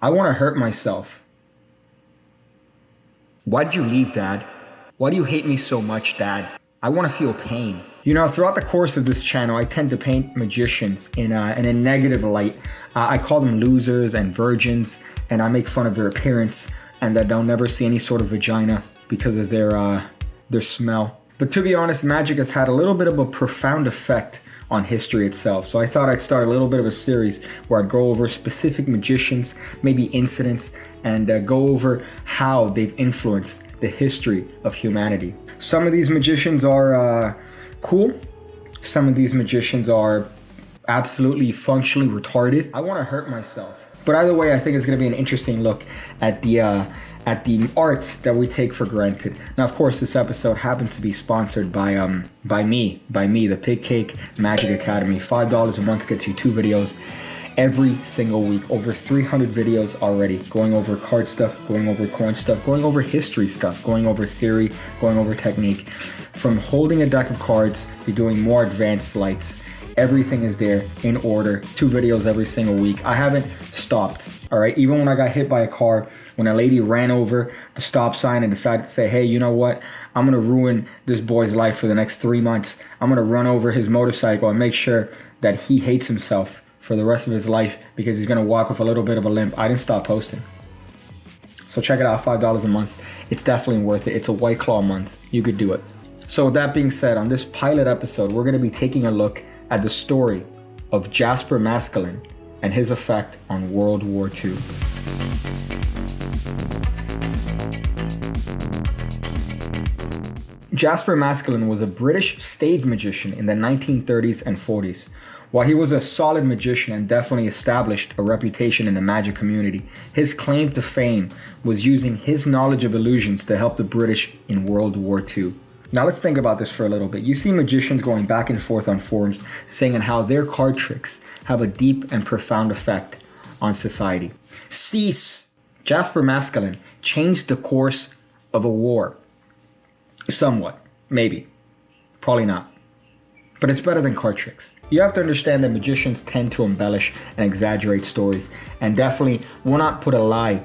I want to hurt myself. Why did you leave, Dad? Why do you hate me so much, Dad? I want to feel pain. You know, throughout the course of this channel, I tend to paint magicians in a negative light. I call them losers and virgins, and I make fun of their appearance, and that they'll never see any sort of vagina because of their smell. But to be honest, magic has had a little bit of a profound effect on history itself. So I thought I'd start a little bit of a series where I'd go over specific magicians, maybe incidents, and go over how they've influenced the history of humanity. Some of these magicians are cool. Some of these magicians are absolutely functionally retarded. I want to hurt myself. But either way, I think it's going to be an interesting look at the art that we take for granted. Now, of course, this episode happens to be sponsored by me, the Pigcake Magic Academy. $5 a month gets you 2 videos every single week. Over 300 videos already, going over card stuff, going over coin stuff, going over history stuff, going over theory, going over technique. From holding a deck of cards to doing more advanced sleights. Everything is there in order. 2 videos every single week. I haven't stopped, all right? Even when I got hit by a car, when a lady ran over the stop sign and decided to say, hey, you know what? I'm going to ruin this boy's life for the next 3 months. I'm going to run over his motorcycle and make sure that he hates himself for the rest of his life because he's going to walk with a little bit of a limp. I didn't stop posting. So check it out, $5 a month. It's definitely worth it. It's a White Claw month. You could do it. So with that being said, on this pilot episode, we're going to be taking a look at the story of Jasper Maskelyne and his effect on World War II. Jasper Maskelyne was a British stage magician in the 1930s and 40s. While he was a solid magician and definitely established a reputation in the magic community, his claim to fame was using his knowledge of illusions to help the British in World War II. Now let's think about this for a little bit. You see magicians going back and forth on forums saying how their card tricks have a deep and profound effect on society. Cease! Jasper Maskelyne changed the course of a war. Somewhat. Maybe. Probably not. But it's better than card tricks. You have to understand that magicians tend to embellish and exaggerate stories, and definitely will not put a lie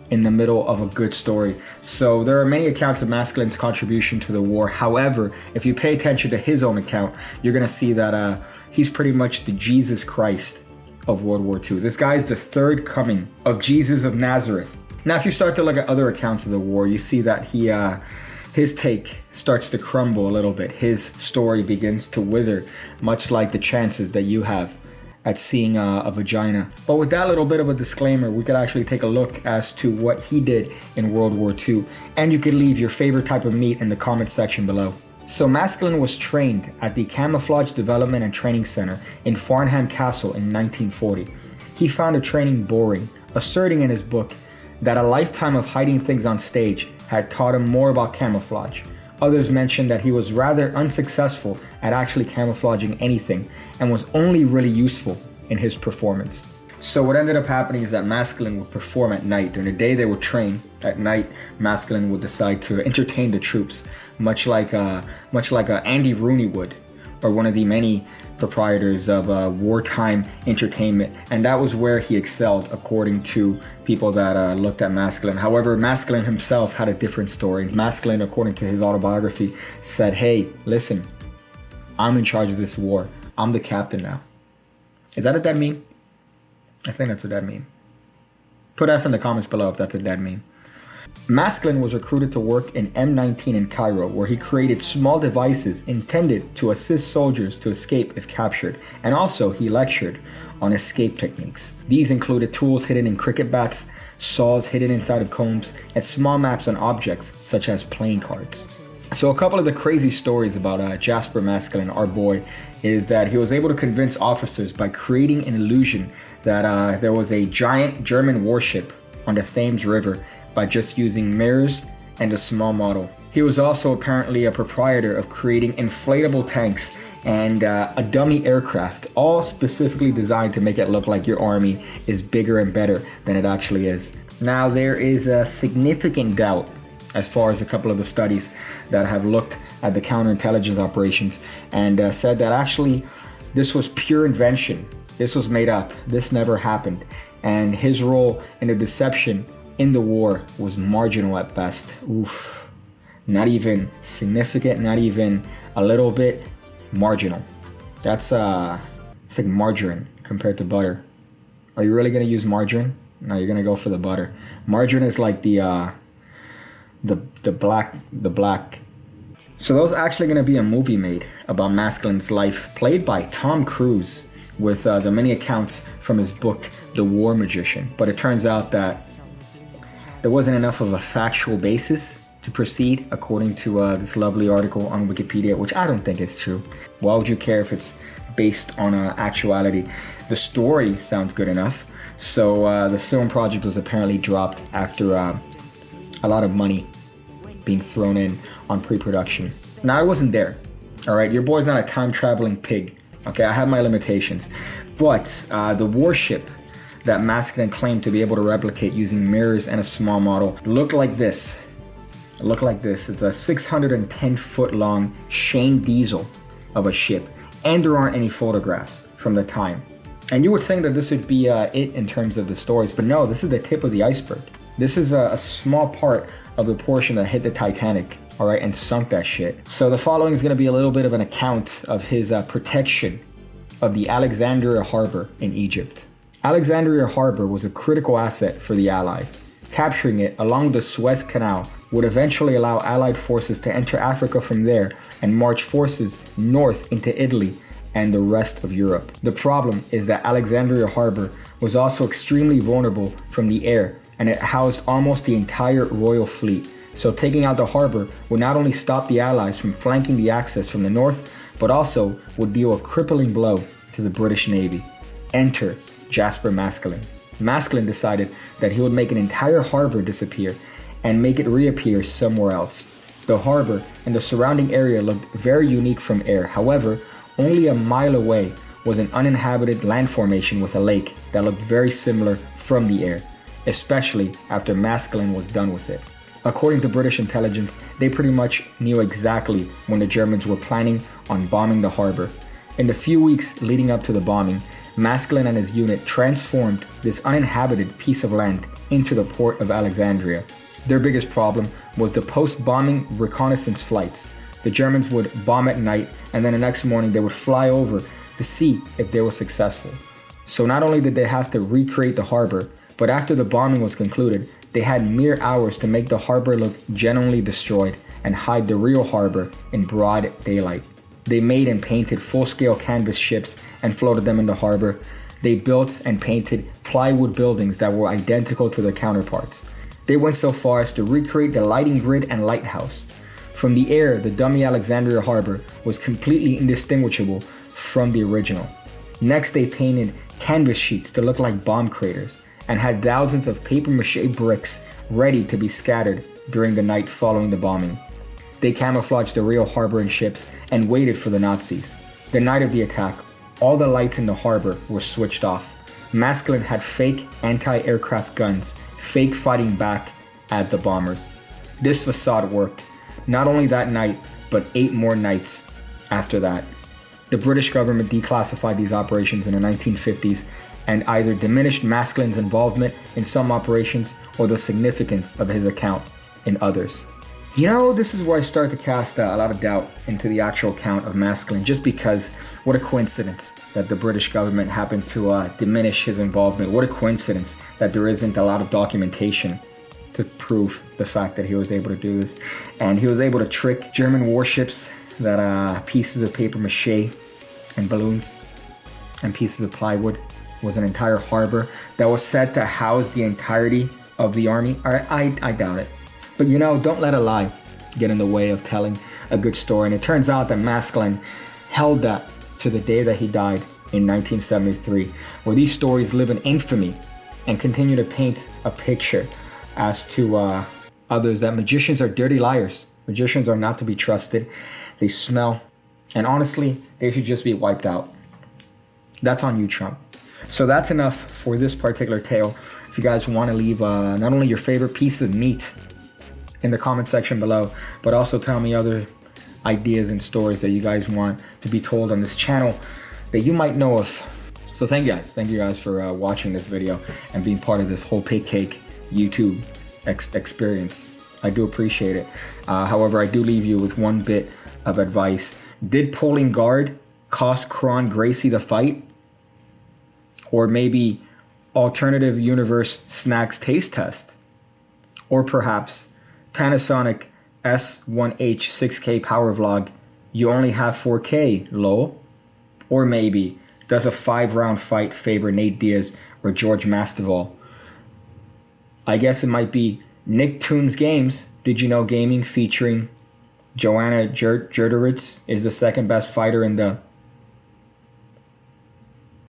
in the middle of a good story. So there are many accounts of Maskelyne's contribution to the war. However, if you pay attention to his own account, you're going to see that he's pretty much the Jesus Christ of World War II. This guy is the third coming of Jesus of Nazareth. Now, if you start to look at other accounts of the war, you see that his take starts to crumble a little bit. His story begins to wither, much like the chances that you have at seeing a vagina. But with that little bit of a disclaimer, we could actually take a look as to what he did in World War II. And you could leave your favorite type of meat in the comment section below. So Maskelyne was trained at the Camouflage Development and Training Center in Farnham Castle in 1940. He found the training boring, asserting in his book that a lifetime of hiding things on stage had taught him more about camouflage. Others mentioned that he was rather unsuccessful at actually camouflaging anything and was only really useful in his performance. So what ended up happening is that Maskelyne would perform at night. During the day they would train. At night, Maskelyne would decide to entertain the troops, much like Andy Rooney would, or one of the many proprietors of wartime entertainment. And that was where he excelled, according to people that looked at Maskelyne. However, Maskelyne himself had a different story. Maskelyne, according to his autobiography, said, hey, listen, I'm in charge of this war. I'm the captain now. Is that a dead meme? I think that's a dead meme. Put F in the comments below if that's a dead meme. Maskelyne was recruited to work in M19 in Cairo, where he created small devices intended to assist soldiers to escape if captured, and also he lectured on escape techniques. These included tools hidden in cricket bats, saws hidden inside of combs, and small maps on objects such as playing cards. So a couple of the crazy stories about Jasper Maskelyne, our boy, is that he was able to convince officers by creating an illusion that there was a giant German warship on the Thames River by just using mirrors and a small model. He was also apparently a proprietor of creating inflatable tanks and a dummy aircraft, all specifically designed to make it look like your army is bigger and better than it actually is. Now, there is a significant doubt as far as a couple of the studies that have looked at the counterintelligence operations and said that actually this was pure invention. This was made up. This never happened. and his role in the deception in the war was marginal at best. Oof. Not even significant, not even a little bit, marginal. That's it's like margarine compared to butter. Are you really gonna use margarine? No, you're gonna go for the butter. Margarine is like the black. So there's actually gonna be a movie made about Maskelyne's life, played by Tom Cruise, with the many accounts from his book, The War Magician. But it turns out that there wasn't enough of a factual basis to proceed, according to this lovely article on Wikipedia, which I don't think is true. Why would you care if it's based on actuality? The story sounds good enough. So the film project was apparently dropped after a lot of money being thrown in on pre-production. Now, I wasn't there, all right? Your boy's not a time-traveling pig, okay? I have my limitations. But the warship that Maskelyne claimed to be able to replicate using mirrors and a small model looked like this. It looked like this. It's a 610-foot-long Shane Diesel of a ship, and there aren't any photographs from the time. And you would think that this would be it in terms of the stories, but no, this is the tip of the iceberg. This is a small part of the portion that hit the Titanic, all right, and sunk that shit. So the following is going to be a little bit of an account of his protection of the Alexandria Harbor in Egypt. Alexandria Harbor was a critical asset for the Allies. Capturing it along the Suez Canal would eventually allow Allied forces to enter Africa from there and march forces north into Italy and the rest of Europe. The problem is that Alexandria Harbor was also extremely vulnerable from the air, and it housed almost the entire royal fleet. So taking out the harbor would not only stop the Allies from flanking the Axis from the north, but also would deal a crippling blow to the British Navy. Enter Jasper Maskelyne. Maskelyne decided that he would make an entire harbor disappear and make it reappear somewhere else. The harbor and the surrounding area looked very unique from air. However, only a mile away was an uninhabited land formation with a lake that looked very similar from the air, especially after Maskelyne was done with it. According to British intelligence, they pretty much knew exactly when the Germans were planning on bombing the harbor. In the few weeks leading up to the bombing, Maskelyne and his unit transformed this uninhabited piece of land into the port of Alexandria. Their biggest problem was the post-bombing reconnaissance flights. The Germans would bomb at night, and then the next morning they would fly over to see if they were successful. So not only did they have to recreate the harbor, but after the bombing was concluded, they had mere hours to make the harbor look genuinely destroyed and hide the real harbor in broad daylight. They made and painted full-scale canvas ships and floated them in the harbor. They built and painted plywood buildings that were identical to their counterparts. They went so far as to recreate the lighting grid and lighthouse. From the air, the dummy Alexandria Harbor was completely indistinguishable from the original. Next, they painted canvas sheets to look like bomb craters and had thousands of papier-mâché bricks ready to be scattered during the night following the bombing. They camouflaged the real harbor and ships and waited for the Nazis. The night of the attack, all the lights in the harbor were switched off. Maskelyne had fake anti-aircraft guns, fake fighting back at the bombers. This facade worked, not only that night, but 8 more nights after that. The British government declassified these operations in the 1950s and either diminished Maskelyne's involvement in some operations or the significance of his account in others. You know, this is where I start to cast a lot of doubt into the actual account of Maskelyne, just because what a coincidence that the British government happened to diminish his involvement. What a coincidence that there isn't a lot of documentation to prove the fact that he was able to do this. And he was able to trick German warships that pieces of paper mache and balloons and pieces of plywood was an entire harbor that was said to house the entirety of the army. I doubt it. But you know, don't let a lie get in the way of telling a good story. And it turns out that Maskelyne held that to the day that he died in 1973, where these stories live in infamy and continue to paint a picture as to others that magicians are dirty liars. Magicians are not to be trusted. They smell. And honestly, they should just be wiped out. That's on you, Trump. So that's enough for this particular tale. If you guys want to leave not only your favorite piece of meat in the comment section below, but also tell me other ideas and stories that you guys want to be told on this channel that you might know of. So thank you guys for watching this video and being part of this whole Pigcake YouTube experience. I do appreciate it. However, I do leave you with one bit of advice. Did pulling guard cost Kron Gracie the fight? Or maybe alternative universe snacks taste test? Or perhaps Panasonic S1H 6K power vlog, you only have 4K, lol? Or maybe, does a 5-round fight favor Nate Diaz or George Masvidal? I guess it might be Nicktoons Games, Did You Know Gaming, featuring Joanna Jurderitz is the second best fighter in the